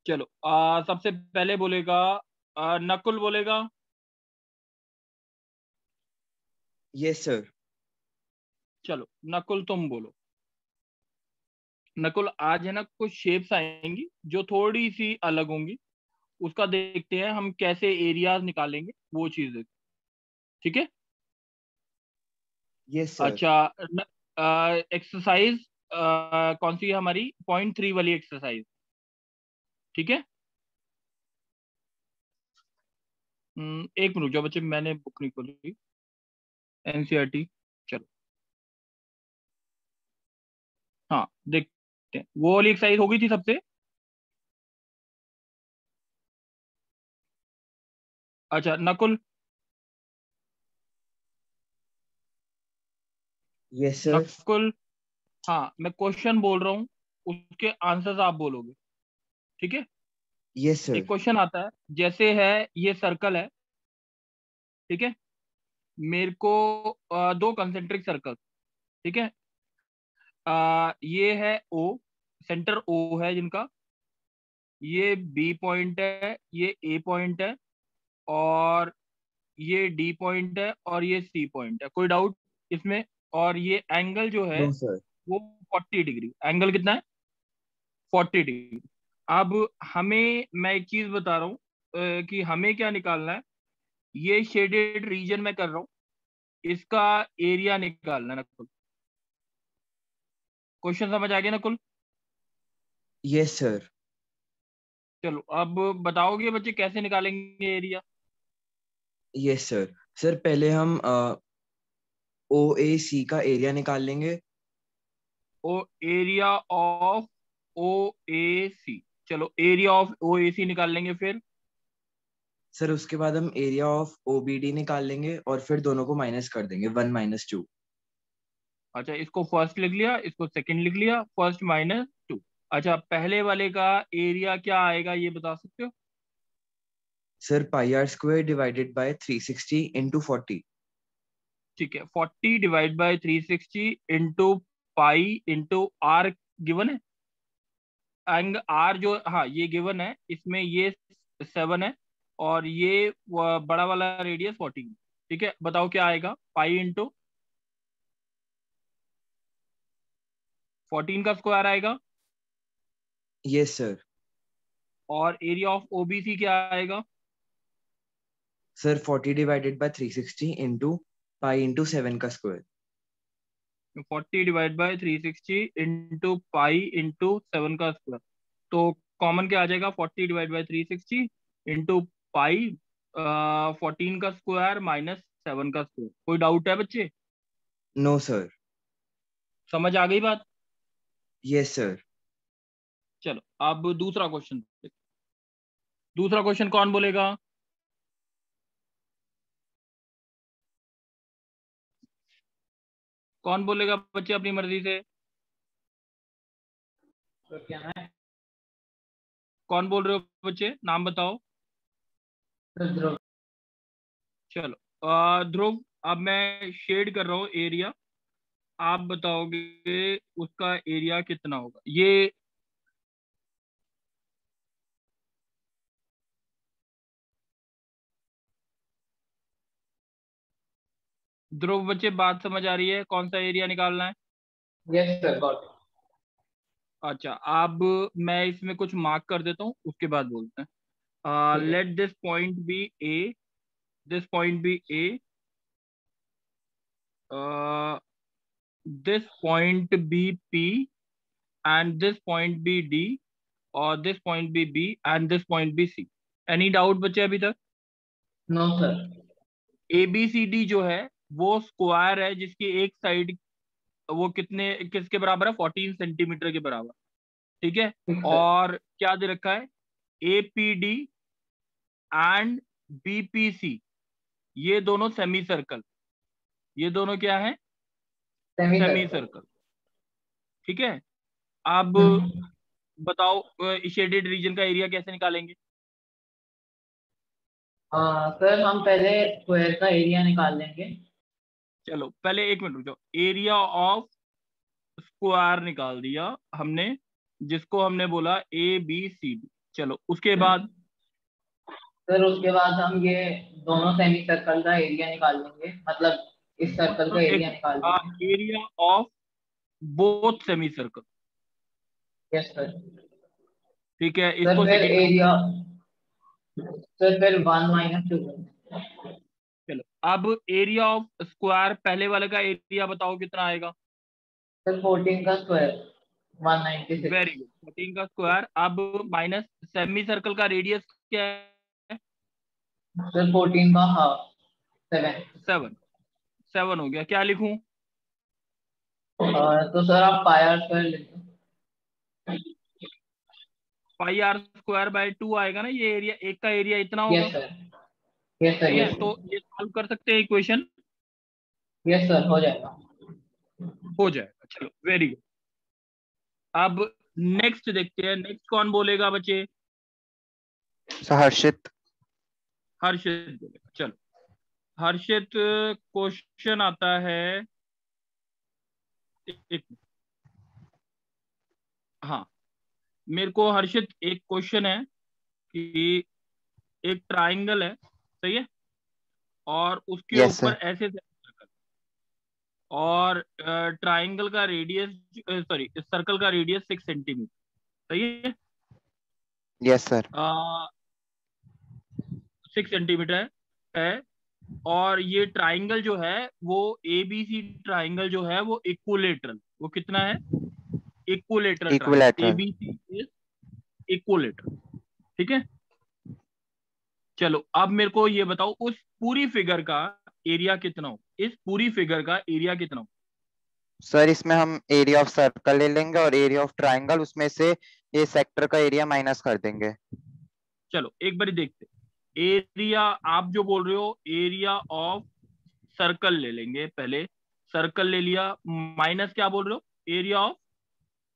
चलो सबसे पहले बोलेगा नकुल बोलेगा। Yes sir. चलो नकुल तुम बोलो। नकुल आज है ना कुछ शेप्स आएंगी जो थोड़ी सी अलग होंगी, उसका देखते हैं हम कैसे एरियाज निकालेंगे वो चीज। ठीक है। Yes sir. अच्छा एक्सरसाइज कौन सी है हमारी? 0.3 वाली एक्सरसाइज। ठीक है। एक मिनट जो बच्चे, मैंने बुक नहीं खोली। एनसीईआरटी। चलो हाँ देखते हैं वो वाली एक्सरसाइज हो गई थी सबसे। अच्छा नकुल। Yes sir. नकुल हाँ मैं क्वेश्चन बोल रहा हूँ, उसके आंसर्स आप बोलोगे। ठीक है। यस एक सर। क्वेश्चन आता है, जैसे है ये सर्कल है। ठीक है। मेरे को दो कंसेंट्रिक सर्कल। ठीक है। ये है ओ, सेंटर ओ है जिनका। ये बी पॉइंट है, ये ए पॉइंट है, और ये डी पॉइंट है, और ये सी पॉइंट है। कोई डाउट इसमें? और ये एंगल जो है नो सर। वो 40 डिग्री। एंगल कितना है? 40 डिग्री। अब हमें, मैं एक चीज बता रहा हूँ कि हमें क्या निकालना है। ये शेडेड रीजन में कर रहा हूँ, इसका एरिया निकालना है नकुल। क्वेश्चन समझ आ गया नकुल? Yes sir. चलो अब बताओगे बच्चे कैसे निकालेंगे एरिया? Yes sir. सर पहले हम ओ ए सी का एरिया निकाल लेंगे। ओ एरिया ऑफ ओ ए सी। चलो एरिया ऑफ ओ ए सी निकाल लेंगे फिर। सर उसके बाद हम area of O B D निकाल लेंगे और फिर दोनों को माइनस कर देंगे, 1 - 2। अच्छा इसको फर्स्ट लिख लिया, इसको सेकंड लिख लिया, फर्स्ट -2। अच्छा पहले वाले का एरिया क्या आएगा ये बता सकते हो? Sir πr² divided by 360 into 40। ठीक है, 40/360 into pi into r given है। एंग आर जो, हाँ ये गिवन है, इसमें ये 7 है, और ये बड़ा वाला रेडियस 14। ठीक है बताओ क्या आएगा? पाई इंटू 14 का स्क्वायर आएगा। Yes sir. और एरिया ऑफ ओबीसी क्या आएगा? Sir 40 divided by 360 into pi into 7 का स्क्वायर। 40/360 इंटू पाई इंटू 7 का स्क्वायर। तो कॉमन क्या आ जाएगा? 40/360 इंटू पाई 14 का स्क्वायर -7 का स्क्वायर। कोई डाउट है बच्चे? No sir. समझ आ गई बात? Yes sir. चलो अब दूसरा क्वेश्चन। दूसरा क्वेश्चन कौन बोलेगा? कौन बोलेगा बच्चे अपनी मर्जी से? तो क्या है? कौन बोल रहे हो बच्चे, नाम बताओ। ध्रुव। चलो ध्रुव, अब मैं शेड कर रहा हूँ एरिया, आप बताओगे उसका एरिया कितना होगा ये। ध्रुव बच्चे बात समझ आ रही है? कौन सा एरिया निकालना है? Yes sir, got. अच्छा अब मैं इसमें कुछ मार्क कर देता हूँ, उसके बाद बोलते हैं। ठीक है। Let this point be A, this point be A, this point be P, and this point be D, और this point be B, and this point be C. Any doubt बच्चे अभी तक? No sir. A B C D जो है वो square है जिसकी एक साइड, वो कितने किसके बराबर है? 14 सेंटीमीटर के बराबर। ठीक है। ठीक सर। और क्या दे रखा है? A P D and B P C, ये दोनों सेमी सर्कल। ये दोनों क्या है? Semi semi circle. सर्कल। ठीक है। अब बताओ शेडेड रीजन का एरिया कैसे निकालेंगे? सर हम पहले स्क्वायर का एरिया निकाल लेंगे। चलो पहले एक मिनट रुक जाओ। एरिया ऑफ स्क्वायर निकाल दिया हमने, जिसको हमने बोला ए बी सी डी। चलो उसके बाद सर उसके बाद हम ये दोनों सेमी सर्कल का एरिया निकाल लेंगे, मतलब इस सर्कल का एक एरिया निकाल लेंगे। Area of both semi circle. Yes sir. ठीक है, सर इसको फिर सेकंड। एरिया, सर फिर 1 - 2 चलो अब एरिया ऑफ स्क्वायर, पहले वाले का एरिया बताओ कितना आएगा। सर 14 का स्क्वायर 196। वेरी गुड, 14 का स्क्वायर। अब माइनस सेमी सर्कल का रेडियस क्या है। सर 14 का हाफ 7। 7। 7 हो गया, क्या लिखूं। तो सर आप पाई आर स्क्वायर लेंगे। पाई आर स्क्वायर बाय 2 आएगा ना, ये एरिया, एक का एरिया इतना यस होगा। सर, यस सर, ठीक है, यस तो सर, ये सॉल्व कर सकते हैं इक्वेशन। यस सर, हो जाएगा। हो जाएगा, चलो वेरी गुड। अब नेक्स्ट देखते हैं, नेक्स्ट कौन बोलेगा बच्चे। हर्षित। हर्षित बोलेगा, चलो। हर्षित, क्वेश्चन आता है। एक, हाँ, मेरे को हर्षित एक क्वेश्चन है कि एक ट्राइंगल है, सही है, और उसके यस ऊपर सर। ऐसे सर्कल, और ट्राइंगल का रेडियस, सॉरी सर्कल का रेडियस 6 सेंटीमीटर, सही है। Yes sir. 6 सेंटीमीटर है, और ये ट्राइंगल जो है वो ABC ट्राइंगल जो है वो इक्विलेटरल, वो कितना है, equilateral triangle, equilateral. ABC is equilateral. ठीक है, चलो अब मेरे को ये बताओ, उस पूरी फिगर का एरिया कितना हो, इस पूरी फिगर का एरिया कितना हो। सर इसमें हम एरिया ऑफ सर्कल ले लेंगे और एरिया ऑफ ट्राइंगल, उसमें से ये सेक्टर का एरिया माइनस कर देंगे। चलो एक बार देखते, एरिया आप जो बोल रहे हो, एरिया ऑफ सर्कल ले लेंगे पहले। सर्कल ले लिया, माइनस क्या बोल रहे हो, area of,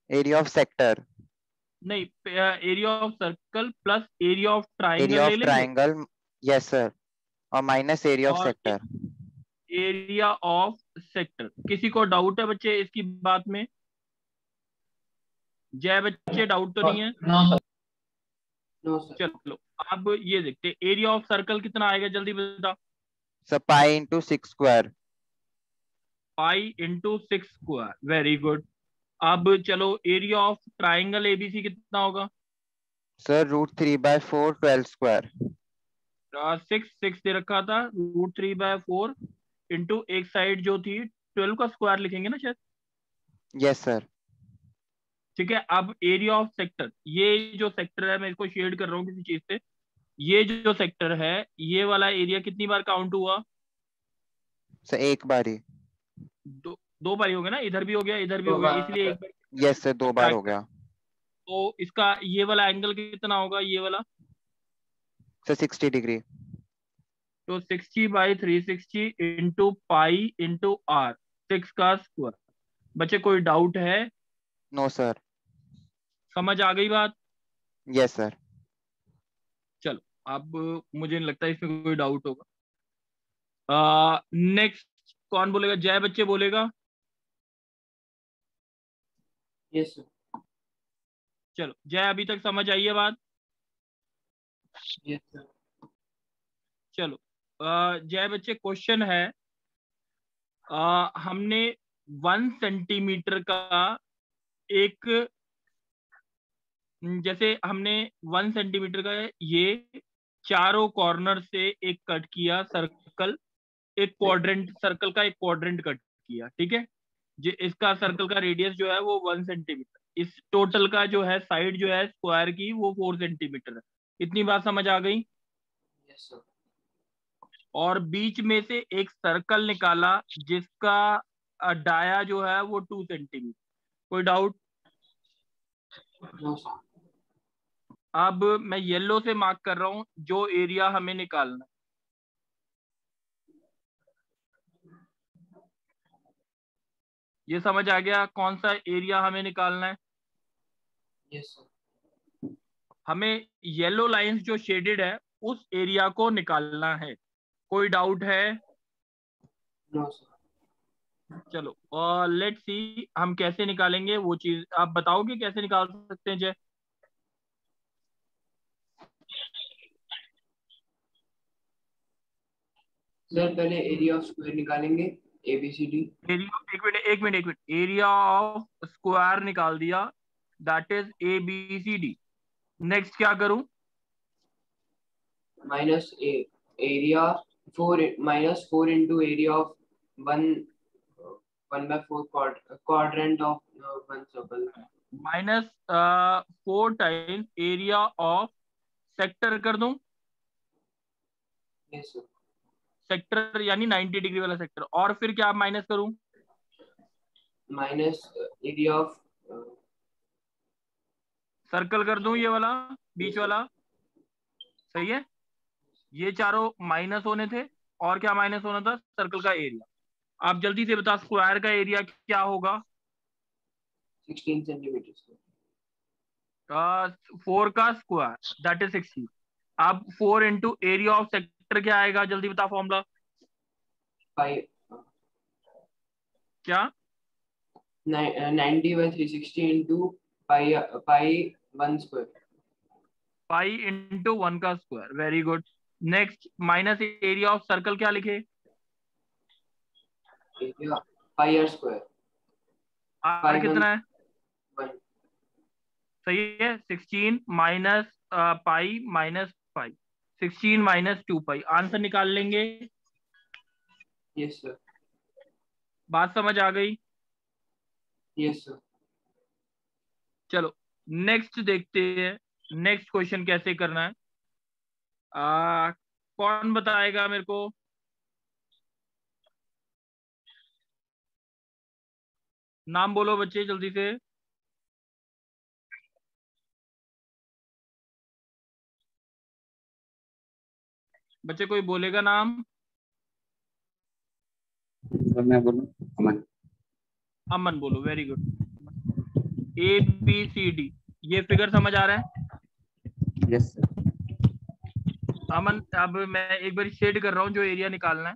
area of sector. नहीं, area of circle plus area of triangle area ले ऑफ लेंगे, ट्राइंगल। Yes sir. और माइनस एरिया ऑफ और सेक्टर। Area of sector. किसी को डाउट है बच्चे इसकी बात में। जय बच्चे, डाउट तो नहीं है। No sir, no sir. चलो अब ये देखते, एरिया ऑफ सर्कल कितना आएगा, जल्दी बता। Sir pi into 6 square. π × 6 square, very good. अब चलो एरिया ऑफ ट्राइंगल ABC कितना होगा। Sir √3/4 12 square. 6 दे रखा था, √3/4 इंटू एक साइड जो थी 12 का स्क्वायर लिखेंगे ना शायद। Yes sir. ठीक है, अब एरिया ऑफ सेक्टर, ये जो सेक्टर है मैं इसको शेड कर रहा हूँ किसी चीज से, ये जो सेक्टर है, ये वाला एरिया कितनी बार काउंट हुआ। सर एक बार ही। दो बार ही हो गया ना, इधर भी हो गया इधर भी तो हो गया, इसलिए एक बार यस सर 2 बार हो सब्ट्रैक्ट कर। गया। तो इसका ये वाला एंगल कितना होगा, ये वाला। Sir 60 degree. तो 60/360 इंटू पाई इंटू आर, 6 का स्क्वायर। बच्चे कोई डाउट है, नो सर। समझ आ गई बात। Yes sir. चलो अब मुझे नहीं लगता इसमें कोई डाउट होगा। नेक्स्ट कौन बोलेगा, जय बच्चे बोलेगा। यस सर, चलो जय, अभी तक समझ आई है बात। Yes sir. चलो जय बच्चे, क्वेश्चन है, हमने 1 सेंटीमीटर का एक, जैसे हमने 1 सेंटीमीटर का ये चारों कॉर्नर से एक कट किया सर्कल, एक क्वाड्रेंट सर्कल का एक क्वाड्रेंट कट किया, ठीक है। इसका सर्कल का रेडियस जो है वो 1 सेंटीमीटर, इस टोटल का जो है साइड जो है स्क्वायर की वो 4 सेंटीमीटर है। इतनी बात समझ आ गई। Yes sir. और बीच में से एक सर्कल निकाला जिसका डाया जो है वो 2 सेंटीमीटर। कोई डाउट। No sir. अब मैं येलो से मार्क कर रहा हूं जो एरिया हमें निकालना है। ये समझ आ गया कौन सा एरिया हमें निकालना है। Yes sir. हमें येलो लाइंस जो शेडेड है उस एरिया को निकालना है। कोई डाउट है। No sir. चलो और लेट्स सी हम कैसे निकालेंगे वो चीज, आप बताओगे कैसे निकाल सकते हैं जय। सर पहले एरिया ऑफ स्क्वायर निकालेंगे ABCD। एरिया, एक मिनट, एरिया ऑफ स्क्वायर निकाल दिया, दैट इज ABCD। नेक्स्ट क्या करूं? Minus area 4 into area of 1/4 quadrant of one circle। Minus 4 times area of sector कर दूं, यस सर। सेक्टर यानी 90 डिग्री वाला सेक्टर, और फिर क्या माइनस करूं? माइनस एरिया ऑफ सर्कल कर दूं, ये वाला बीच वाला, सही है। ये चारों माइनस होने थे, और क्या माइनस होना था? सर्कल का एरिया। आप जल्दी से बता, स्क्वायर का एरिया क्या होगा? 16 सेंटीमीटर। 4 का स्क्वायर दैट इज 16। अब 4 इंटू एरिया ऑफ सेक्टर क्या आएगा? जल्दी बता फॉर्मूला 5 क्या? 90/360 into pi 1 square. Pi into 1 का square, very good. Next, minus area of circle क्या लिखे? Area pi r square. R कितना है? 1। सही है, 16 minus pi minus 5, 16 minus 2 pi, answer निकाल लेंगे। Yes sir. बात समझ आ गई? Yes sir. चलो नेक्स्ट देखते हैं, नेक्स्ट क्वेश्चन कैसे करना है। कौन बताएगा मेरे को? नाम बोलो बच्चे जल्दी से। बच्चे कोई बोलेगा नाम? मैं बोलूं? अमन। अमन बोलो, वेरी गुड। ABCD, ये फिगर समझ आ रहा है? Yes sir. अमन, अब मैं एक बार शेड कर रहा हूं जो एरिया निकालना है।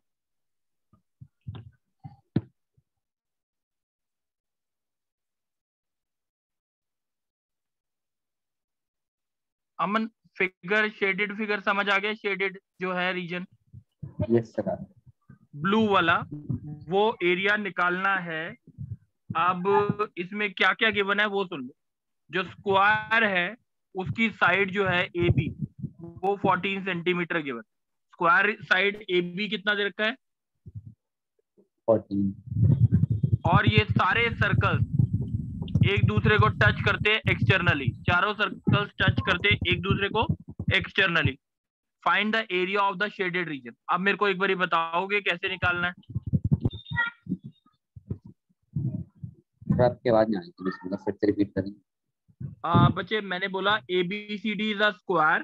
अमन, फिगर, शेडेड फिगर समझ आ गया? शेडेड जो है रीजन यस सर। ब्लू वाला, वो एरिया निकालना है। अब इसमें क्या क्या गिवन है वो सुन लो। जो स्क्वायर है उसकी साइड जो है AB, वो 14 centimetre given. Square side AB कितना दे रखा है? 14। और ये सारे सर्कल एक दूसरे को टच करते हैं एक्सटर्नली, चारों सर्कल्स टच करते हैं एक दूसरे को externally. Find the area of the shaded reason. अब मेरे को एक बार बताओगे कैसे निकालना है? आपके आवाज नहीं आ रही थी, इसमें फिर से रिपीट करें। बच्चे मैंने बोला ABCD इज अ स्क्वायर,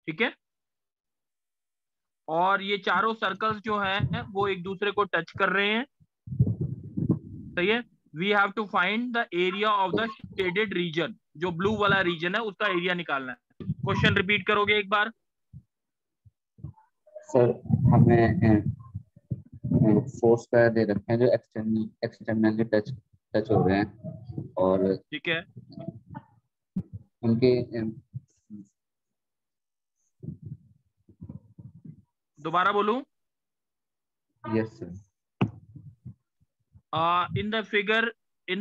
ठीक है, और ये चारों सर्कल्स जो हैं वो एक दूसरे को टच कर रहे हैं, सही है। We have to find the area of the shaded region, जो ब्लू वाला रीजन है उसका एरिया निकालना है। क्वेश्चन रिपीट करोगे एक बार? सर हमें 4 स्क्वायर दे रखे हैं जो एक्सटर्नली टच हो रहे हैं, और ठीक है, उनके दोबारा बोलूं? Yes sir. In the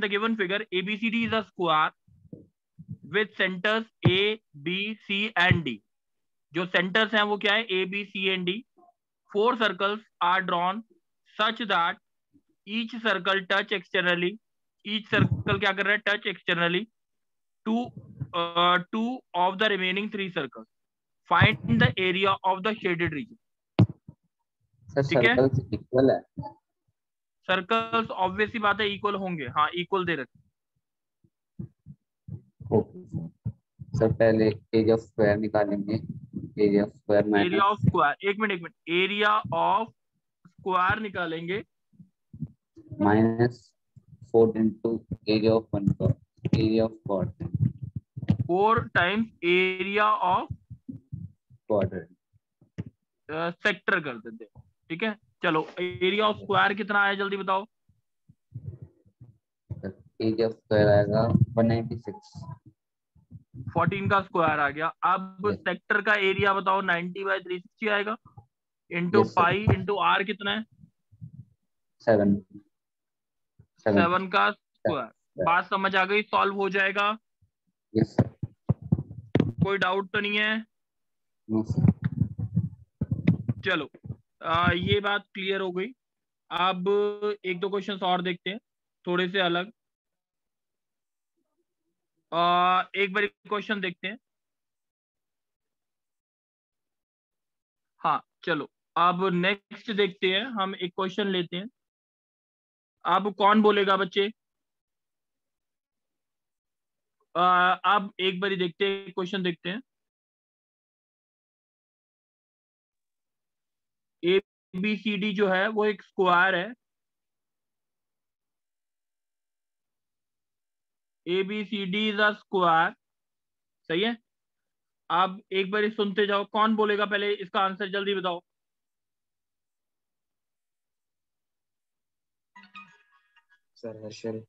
given figure, ABCD is a square with centers A, B, C and D. जो centers हैं वो क्या है? A, B, C and D. 4 circles are drawn such that each circle touch externally. Each circle क्या कर रहा है? Touch externally two of the remaining 3 circles. Find the area of the shaded region. Sir circles equal है? Circles obvious ही बात है equal होंगे, हाँ equal दे रखे। ओके सर, पहले एरिया ऑफ स्क्वायर निकालेंगे। Area of square area of square, एक minute, area of square निकालेंगे -4 इंटू एरिया ऑफ 1 का area of quadrant. 4 times area of quadrant sector कर देते हैं, ठीक है। चलो एरिया ऑफ स्क्वायर कितना आया जल्दी बताओ? एरिया ऑफ स्क्वायर आएगा 196। 14 का स्क्वायर आ गया। अब सेक्टर का एरिया बताओ? 90/360 आएगा। Into Yes, sir. Pi into r कितना है? 7 7 7 का स्क्वायर। बात समझ आ गई? सॉल्व हो जाएगा, Yes, sir. कोई डाउट तो नहीं है? No, sir. चलो ये बात क्लियर हो गई। अब एक दो क्वेश्चंस और देखते हैं, थोड़े से अलग। एक बार क्वेश्चन देखते हैं। हाँ चलो, अब नेक्स्ट देखते हैं, हम एक क्वेश्चन लेते हैं। अब कौन बोलेगा बच्चे? अब एक बार देखते हैं, क्वेश्चन देखते हैं। ए बी सी डी जो है वो एक स्क्वायर है। A B C D is a square, सही है। अब एक बार सुनते जाओ, कौन बोलेगा पहले इसका आंसर, जल्दी बताओ। सर हर्षल।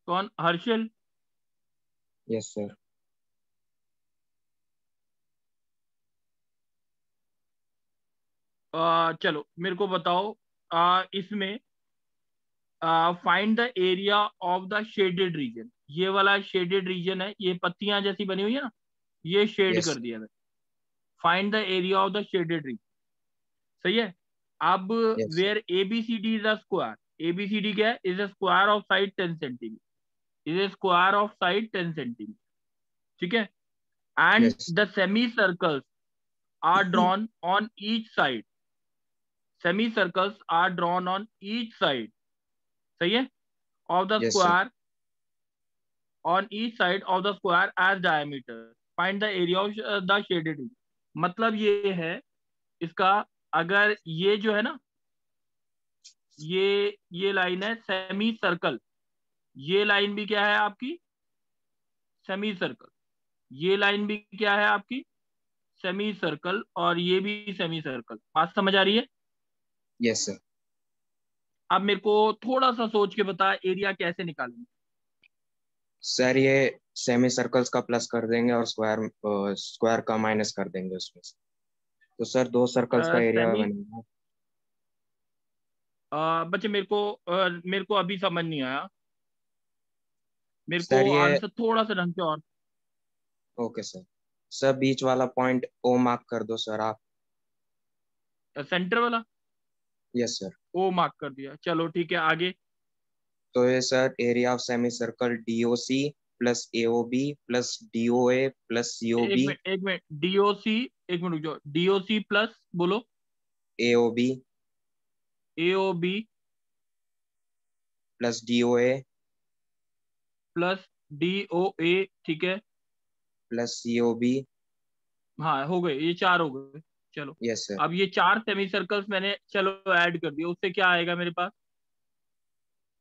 कौन? हर्षल? Yes sir. चलो मेरे को बताओ, इसमें find the area of the shaded region. ये वाला शेडेड रीजन है, ये पत्तियां जैसी बनी हुई है ना, ये शेड यस कर दिया है। Find the area of the shaded region, सही है। अब yes sir. Where A B C D is a square, A B C D क्या है? Is a square of side 10 centimetre, is a square of side 10 centimetre, ठीक है। And yes the semi circles are drawn on each side, semi circles are drawn on each side, सही है, of the yes sir. Square, on each side of the square as diameter. Find the area of the shaded area. मतलब ये है इसका, अगर ये जो है ना, ये लाइन है सेमी सर्कल, ये लाइन भी क्या है आपकी? Semi circle. ये लाइन भी क्या है आपकी? Semi circle. और ये भी सेमी सर्कल। बात समझ आ रही है? Yes sir. अब मेरे को थोड़ा सा सोच के बता, एरिया कैसे निकालेंगे? सर ये सेमी सर्कल्स का प्लस कर देंगे और स्क्वायर का माइनस कर देंगे उसमें से, तो सर 2 सर्कल्स का एरिया सेमी बनेगा। बच्चे मेरे को अभी समझ नहीं आया, मेरे सर को ये आंसर थोड़ा सा ढंग से और। Okay sir. सर बीच वाला पॉइंट ओ मार्क कर दो सर आप। सेंटर वाला यस सर। ओ मार्क कर दिया, चलो ठीक है, आगे। तो ये sir area of semi circle DOC plus AOB plus DOA plus COB एक मिनट डीओसी, एक मिनट रुक जाओ, डीओसी प्लस बोलो AOB AOB plus DOA plus DOA, ठीक है। Plus COB. हाँ हो गए, ये 4 हो गए, चलो। Yes sir. अब ये 4 सेमी सर्कल्स मैंने चलो ऐड कर दिया, उससे क्या आएगा मेरे पास?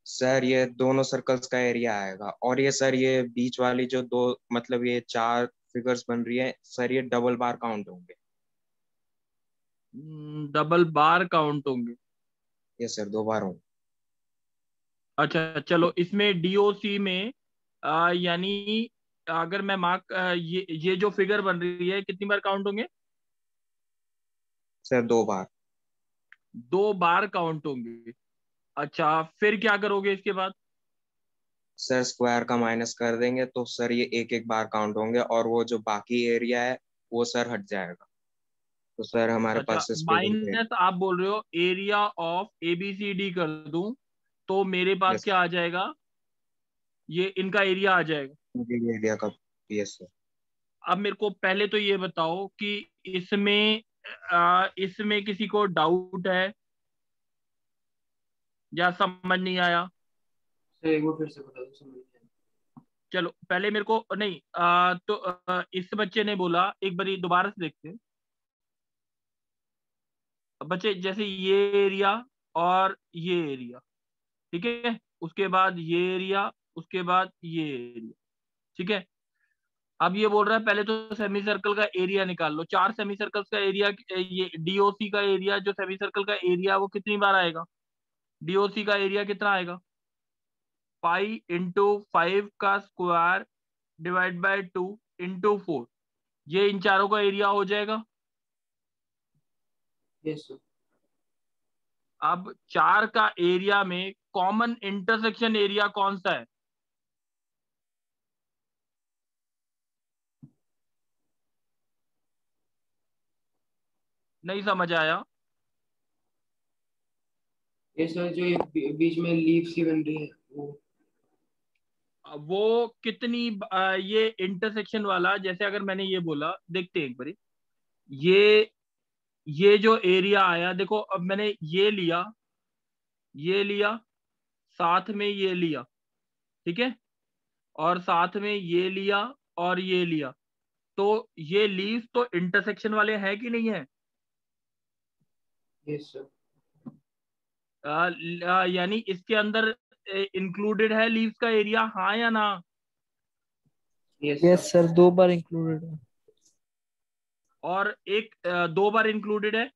सर ये दोनों सर्कल्स का एरिया आएगा, और ये सर ये बीच वाली जो दो मतलब ये 4 फिगर्स बन रही है सर, ये डबल बार काउंट होंगे। डबल बार काउंट होंगे? यस सर, 2 बार होंगे। अच्छा चलो, इसमें डीओसी में यानी अगर मैं मार्क ये जो फिगर बन रही है कितनी बार काउंट होंगे? सर 2 बार। 2 बार काउंट होंगे। अच्छा फिर क्या करोगे इसके बाद? सर स्क्वायर का माइनस कर देंगे तो सर ये एक एक बार काउंट होंगे, और वो जो बाकी एरिया है वो सर हट जाएगा, तो सर हमारे अच्छा पास इस फिगर पे। माइनस आप बोल रहे हो एरिया ऑफ एबीसीडी कर दूं तो मेरे पास यस क्या आ जाएगा? ये इनका एरिया आ जाएगा। एरिया का। Yes sir. अब मेरे को पहले तो ये बताओ कि इसमें इसमें किसी को डाउट है या समझ नहीं आया? सर एक बार फिर से बता दो, समझ नहीं आया। चलो पहले मेरे को नहीं तो इस बच्चे ने बोला, एक बार दोबारा से देखते हैं। बच्चे जैसे ये एरिया और ये एरिया, ठीक है, उसके बाद ये एरिया, उसके बाद ये एरिया, ठीक है। अब ये बोल रहा है पहले तो सेमी सर्कल का एरिया निकाल लो। 4 सेमी सर्कल्स का एरिया, ये डीओसी का एरिया जो सेमी सर्कल का एरिया वो कितनी बार आएगा? डीओसी का एरिया कितना आएगा? पाई इंटू 5 का स्क्वायर डिवाइड बाय 2 इंटू 4, ये इन चारों का एरिया हो जाएगा। Yes sir. अब 4 का एरिया में कॉमन इंटरसेक्शन एरिया कौन सा है? नहीं समझ आया? ये सर जो ये बीच में लीव्स ही बन रही है वो कितनी ये इंटरसेक्शन वाला, जैसे अगर मैंने ये बोला, देखते हैं एक बारी। ये ये जो एरिया आया, देखो अब मैंने ये लिया, साथ में ये लिया, ठीक है, और साथ में ये लिया और ये लिया, तो ये लीव्स तो इंटरसेक्शन वाले हैं कि नहीं है? Yes sir. यानी इसके अंदर इंक्लूडेड है लीव्स का एरिया, हाँ या ना? यस सर 2 बार इंक्लूडेड है। और एक 2 बार इंक्लूडेड है,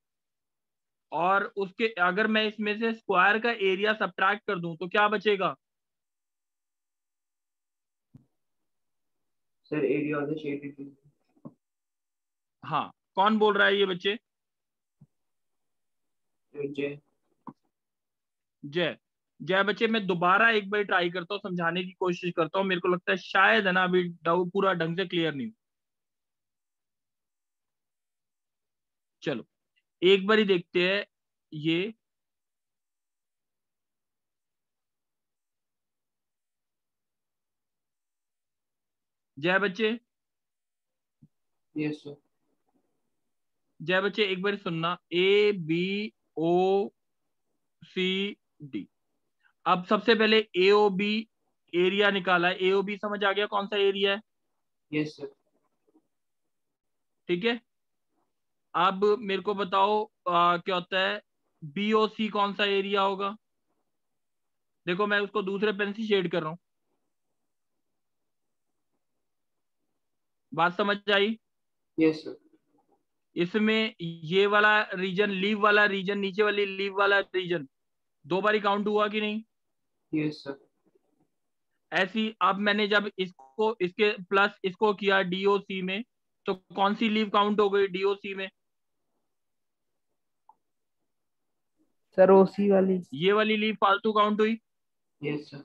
और उसके अगर मैं इसमें से स्क्वायर का एरिया सब्ट्रैक्ट कर दूं तो क्या बचेगा? Sir area of the shaded हाँ, कौन बोल रहा है ये बच्चे? रीजन। जय। जय बच्चे, मैं दोबारा एक बार ट्राई करता हूँ, समझाने की कोशिश करता हूँ, मेरे को लगता है शायद है ना अभी डाउट पूरा ढंग से क्लियर नहीं। चलो एक बार ही देखते हैं। ये जय बच्चे, यस सर। जय बच्चे एक बार सुनना, ABOCD। अब सबसे पहले AOB एरिया निकाला है, AOB समझ आ गया कौन सा एरिया है? Yes sir. ठीक है। अब मेरे को बताओ क्या होता है BOC, कौन सा एरिया होगा? देखो मैं उसको दूसरे पेन से शेड कर रहा हूं, बात समझ आई? Yes sir. इसमें ये वाला रीजन, लीव वाला रीजन, नीचे वाली लीव वाला रीजन 2 बार काउंट हुआ कि नहीं? Yes sir. ऐसी अब मैंने जब इसको इसके प्लस इसको किया DOC में, तो कौन सी लीव काउंट हो गई DOC में? सर ओसी वाली। ये वाली लीव फालतू काउंट हुई। Yes sir.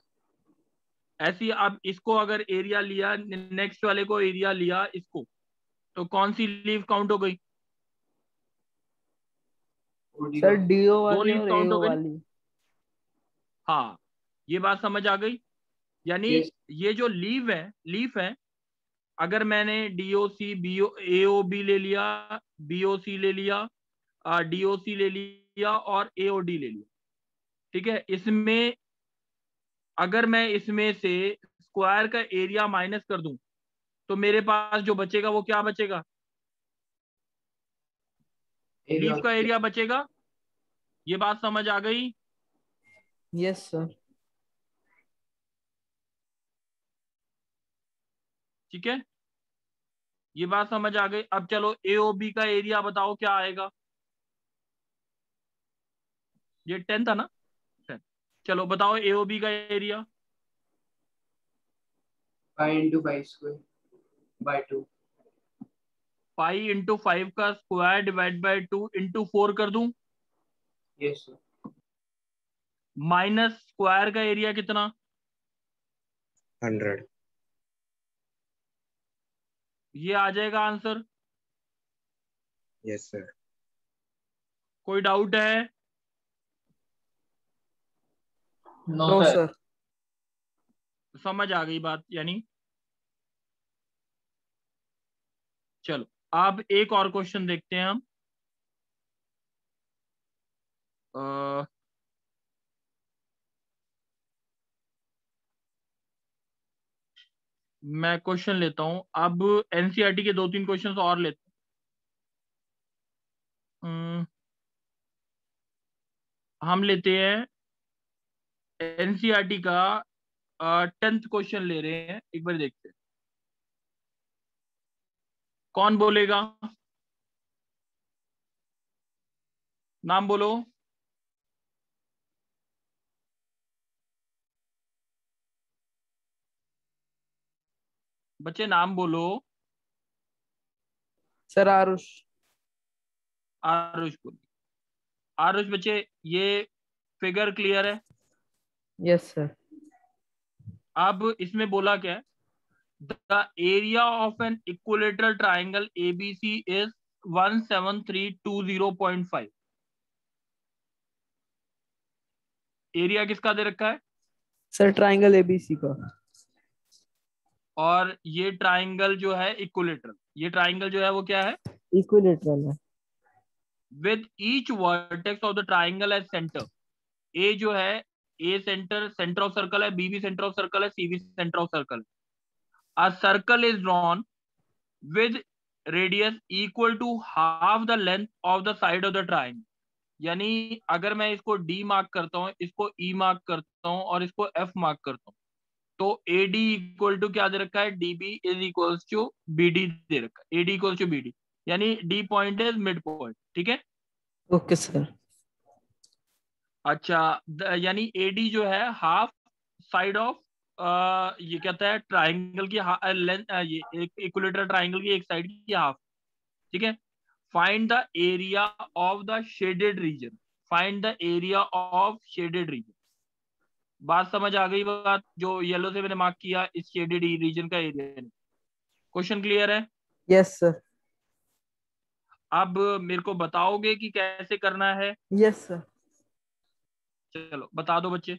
ऐसी अब इसको अगर एरिया लिया, नेक्स्ट वाले को एरिया लिया इसको, तो कौन सी लीव काउंट हो गई? ओडी सर वाली। डीओ 2 वाली लीव और काउंट हो एओ गई ना? वाली। हाँ, ये बात समझ आ गई। यानी यस। ये जो लीफ है, अगर मैंने DOC AOB ले लिया, BOC ले लिया, DOC ले लिया और AOD ले लिया, ठीक है, इसमें अगर मैं इसमें से स्क्वायर का एरिया माइनस कर दूं तो मेरे पास जो बचेगा वो क्या बचेगा? एरिया लीफ ऑफ का एरिया बचेगा। ये बात समझ आ गई? Yes sir. ठीक है, ये बात समझ आ गई। अब चलो AOB का एरिया बताओ क्या आएगा? ये 10 था ना? 10। चलो बताओ AOB का area. 5 into 5 square by 2। 5 into 5 का स्क्वायर डिवाइड बाई 2 इंटू 4 कर दूं, यस सर। माइनस स्क्वायर का एरिया कितना? 100। ये आ जाएगा आंसर। Yes sir. कोई डाउट है? No no sir. सर। समझ आ गई बात यानी। चलो अब एक और क्वेश्चन देखते हैं हम। अ, मैं क्वेश्चन लेता हूं अब, NCERT के 2-3 क्वेश्चन और लेते हैं। हम लेते हैं NCERT का 10th क्वेश्चन ले रहे हैं, एक बार देखते हैं कौन बोलेगा। नाम बोलो। बच्चे नाम बोलो। सर आरुष। आरुष को। आरुष बच्चे, ये फिगर क्लियर है? Yes sir. अब इसमें बोला क्या है? The area of an equilateral triangle ABC is 17320.5। Area किसका दे रखा है? सर ट्राइंगल एबीसी का। और ये ट्राइंगल जो है इक्विलेटरल, ये ट्राइंगल जो है वो क्या है? इक्विलेटरल है। With each vertex of the triangle as centre. A जो है, ए सेंटर ऑफ सर्कल है, बी भी सेंटर ऑफ सर्कल है, सी भी सेंटर ऑफ सर्कल है। A circle is drawn with radius equal to half the length of the side of the triangle. यानी अगर मैं इसको डी मार्क करता हूँ, इसको ई मार्क करता हूँ और इसको एफ मार्क करता हूँ, तो ए डी इक्वल टू क्या दे रखा है? D B is equal to B D दे रखा है। A D equal to B D, यानी D point is mid point. ठीक है। Okay sir. अच्छा, यानी ए डी जो है हाफ साइड ऑफ, ये कहता है ट्राइंगल की लेंथ, ये इक्विलेटरल ट्राइंगल की एक साइड की हाफ। ठीक है। Find the area of the shaded reason. Find the area of shaded region. बात समझ आ गई? बात जो येलो से मैंने मार्क किया, इस शेडेड रीजन का एरिया। क्वेश्चन क्लियर है? Yes sir. अब मेरे को बताओगे कि कैसे करना है? Yes sir. चलो बता दो बच्चे।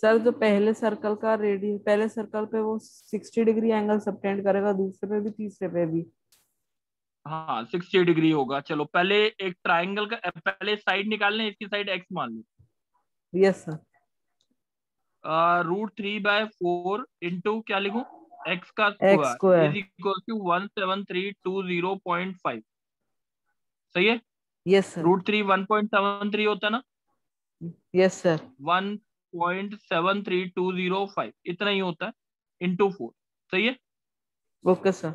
सर जो पहले सर्कल का रेडियस, पहले सर्कल पे वो 60 डिग्री एंगल सबटेंड करेगा, दूसरे पे भी तीसरे पे भी। हाँ 60 डिग्री होगा। चलो पहले एक ट्राइंगल का पहले साइड निकालने, इसकी साइड एक्स मान लो। Yes sir. √3/4 इंटू क्या लिखूं? एक्स का X square square. Is equal to 17320.5। सही है। Yes sir. √3 1.73 होता है ना? Yes sir. 1.73205 इतना ही होता है, इंटू 4। सही है। Okay sir.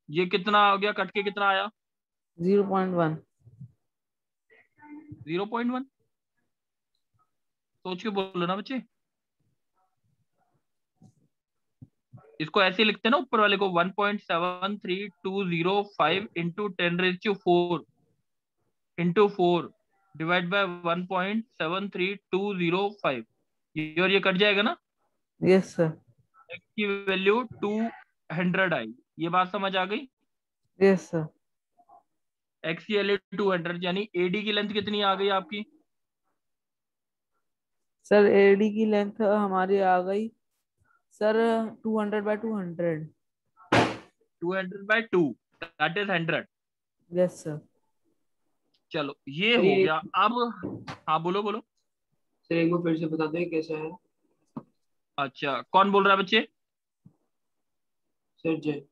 ये कितना हो गया? कट के कितना आया? 0.1। 0.1। सोच के बोलो ना बच्चे। इसको ऐसे लिखते हैं ना, ऊपर वाले को 1.73205 इंटू 10⁴ इंटू 4 डिवाइड बाय 1.73205। ये और ये कट जाएगा ना? Yes sir. एक्स की वैल्यू 200 आई। ये बात समझ आ गई? Yes sir. एक्स की वैल्यू 200, यानी एडी की लेंथ कितनी आ गई आपकी? सर एडी की लेंथ हमारी आ गई sir 200/200। 200/2, that is 100। Yes sir. चलो ये सर हो ये गया। अब हाँ बोलो बोलो। सर एक बार फिर से बता दो कैसा है। अच्छा कौन बोल रहा है बच्चे? सर जय।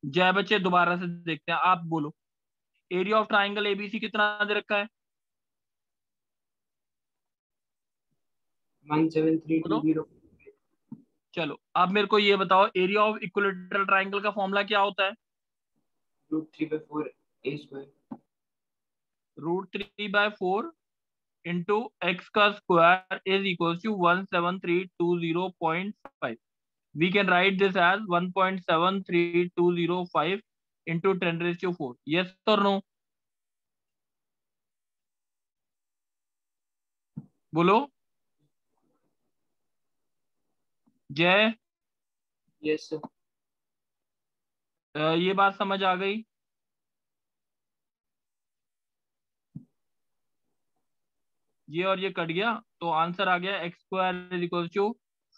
जय। बच्चे दोबारा से देखते हैं, आप बोलो। एरिया ऑफ ट्राइंगल एबीसी कितना दे रखा है? बोलो। 17320। चलो अब मेरे को ये बताओ, एरिया ऑफ इक्विलेटरल ट्राइंगल का फॉर्मूला क्या होता है? √3/4 a²। √3/4 इंटू एक्स का square is equal to 17320.5। We can write this as 1.73205 into 10⁴। Yes और नो? बोलो। Jay, yes sir. ये बात समझ आ गई? ये और ये कट गया तो आंसर आ गया X square is equal to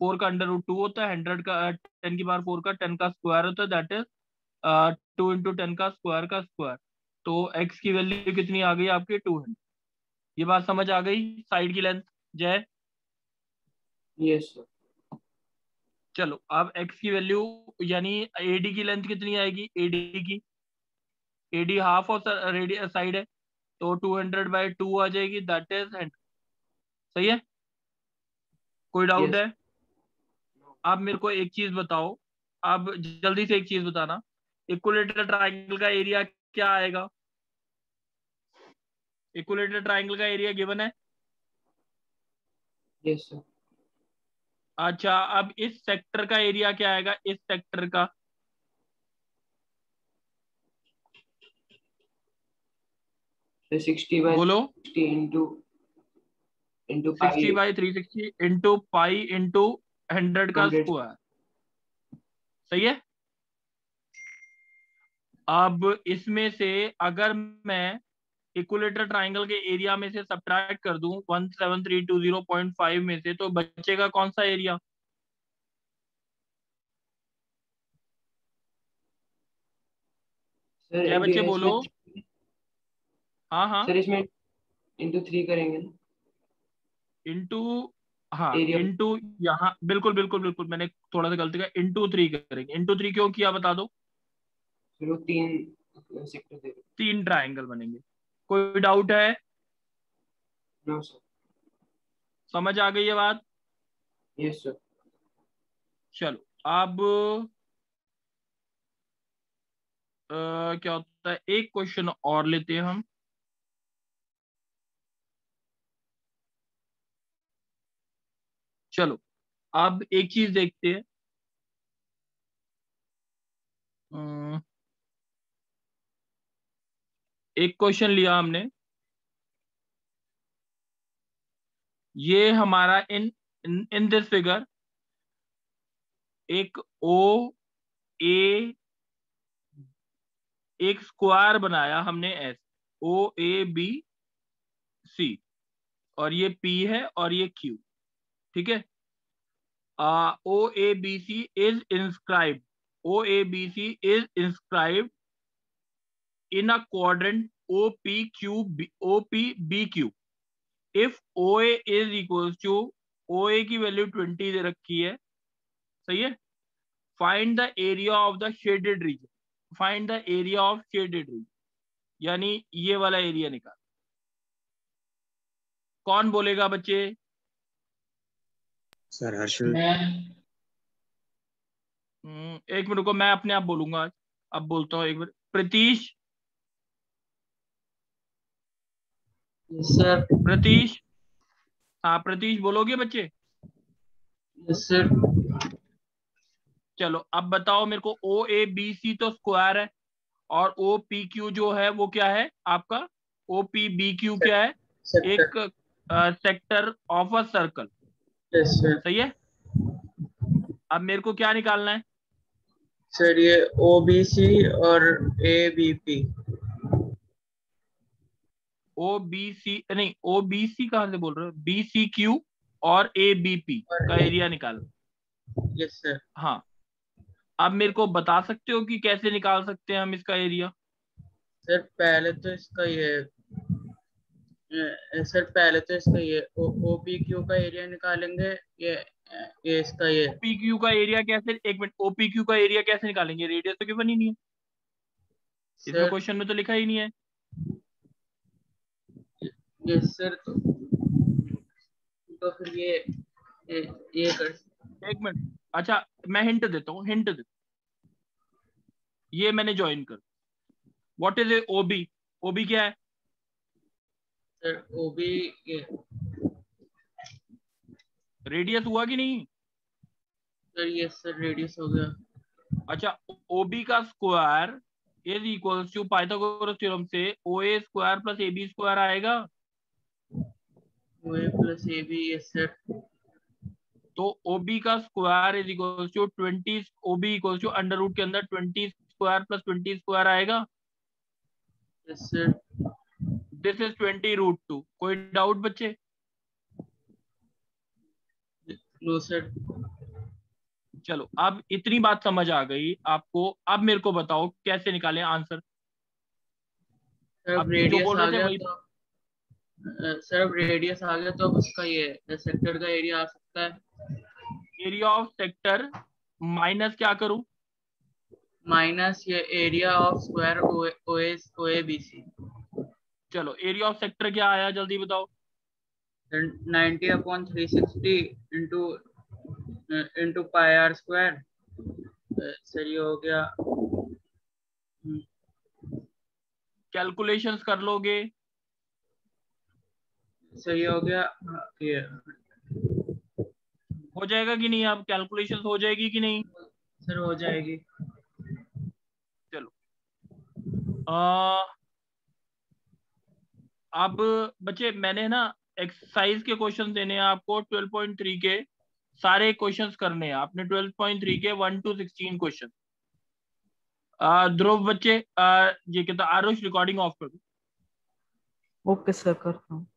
4 का अंडर रूट 2 होता है, 100 का 10⁴ का 10 का स्क्वायर होता है, दैट इज 2 इंटू 10 का स्क्वायर। तो एक्स की वैल्यू कितनी आ गई आपकी? 200। ये बात समझ आ गई? साइड की लेंथ जय। Yes sir. चलो अब एक्स की वैल्यू, यानी एडी की लेंथ कितनी आएगी? AD half of radius side है, तो 200/2 आ जाएगी, दैट इज 100। सही है। कोई डाउट यस। है? आप मेरे को एक चीज बताओ, अब जल्दी से एक चीज बताना, इक्विलेटरल ट्राइंगल का एरिया क्या आएगा? इक्विलेटरल ट्राइंगल का एरिया गिवन है। Yes sir. अच्छा अब इस सेक्टर का एरिया क्या आएगा? इस सेक्टर का तो 60 बाय बोलो 60 into 60 by 360 into pi into 100 का 100। स्क्वायर। सही है। अब इसमें से अगर मैं इक्विलेटरल ट्राइंगल के एरिया में से सब्ट्रैक्ट कर दूं 17320.5 में से, तो बचेगा कौन सा एरिया? सर क्या बच्चे बोलो? हाँ हाँ, सर इसमें इंटू 3 करेंगे ना इंटू, हाँ एरिया। इंटू, यहाँ बिल्कुल बिल्कुल बिल्कुल, मैंने थोड़ा सा गलती किया, इंटू 3 करेंगे। इंटू 3 क्यों किया बता दो? फिर वो 3 सेक्टर दे रहे। 3 ट्राइंगल बनेंगे। कोई डाउट है? No sir. समझ आ गई ये बात? Yes sir. चलो अब क्या होता है, एक क्वेश्चन और लेते हैं हम। चलो अब एक चीज देखते हैं। एक क्वेश्चन लिया हमने, ये हमारा इन इन दिस फिगर एक ओ ए, एक स्क्वायर बनाया हमने एस, ओ ए बी सी, और ये पी है और ये क्यू। ठीक है। O A B C is inscribed, O A B C is inscribed in a quadrant OPBQ if OA is equals to, OA की वैल्यू 20 दे रखी है। सही है। Find the area of the shaded reason, find the area of shaded region, यानी ये वाला area निकाल। कौन बोलेगा बच्चे? सर हर्षल। एक मिनट को, मैं अपने आप बोलूंगा आज। अब बोलता हूँ एक मिनट। प्रतीश, सर। प्रतीश, हाँ प्रतीश बोलोगे बच्चे? Yes sir. चलो अब बताओ मेरे को, ओ ए बी सी तो स्क्वायर है, और ओ पी क्यू जो है वो क्या है आपका? ओ पी बी क्यू क्या है? एक sector of a circle. Yes sir. सही है। अब मेरे को क्या निकालना है? सर ये OBC और ABP। ओ बी सी नहीं, ओ बी सी कहां से बोल रहे हो? बी सी क्यू और ए बी पी का एरिया निकालना। Yes sir. हाँ, अब मेरे को बता सकते हो कि कैसे निकाल सकते हैं हम इसका एरिया? सर पहले तो इसका ये सर पहले तो इसका ये OPQ का एरिया निकालेंगे। ये इसका ये ओपीक्यू का एरिया कैसे, एक मिनट, ओपीक्यू का एरिया कैसे निकालेंगे? रेडियस तो क्यों बनी नहीं है इसमें, सर। क्वेश्चन में तो लिखा ही नहीं है। Yes sir. तो फिर ये कर। एक मिनट, अच्छा मैं हिंट देता हूँ, हिंट देता हूँ। ये मैंने ज्वाइन कर, व्हाट इज ए ओबी? ओबी क्या है? सर OB ये रेडियस हुआ कि नहीं? सर ये सर रेडियस हो गया। अच्छा, ओबी का square is equals to Pythagoras theorem से O A square plus A B square आएगा। OA प्लस AB। Yes sir. तो ओबी का square is equals to 20, OB equals to under root के अंदर 20 स्क्वायर प्लस 20 स्क्वायर आएगा। Yes sir. This is 20√2। कोई doubt बच्चे? No sir. चलो अब इतनी बात समझ आ गई आपको। अब मेरे को बताओ कैसे निकालें आंसर। सर अब अब जो रेडियस बोल आ रहे थे गया वही। तो सर अब रेडियस आ गया तो अब उसका ये सेक्टर का एरिया आ सकता है। एरिया ऑफ सेक्टर माइनस क्या करूं? माइनस ये एरिया ऑफ स्क्वायर OABC। चलो एरिया ऑफ सेक्टर क्या आया जल्दी बताओ? 90/360 into pi r square. Sir ये हो गया। कैलकुलेशंस कर लोगे? सही हो गया। ये हो जाएगा कि नहीं? अब कैलकुलेशंस हो जाएगी कि नहीं? सर हो जाएगी। चलो अब बच्चे मैंने ना एक्सरसाइज के क्वेश्चन देने हैं आपको 12.3 के, सारे क्वेश्चंस करने हैं आपने 12.3 के 1 to 16 क्वेश्चन। ध्रुव बच्चे ये कहता आरुष रिकॉर्डिंग ऑफ कर दो। ओके सर, करता हूँ।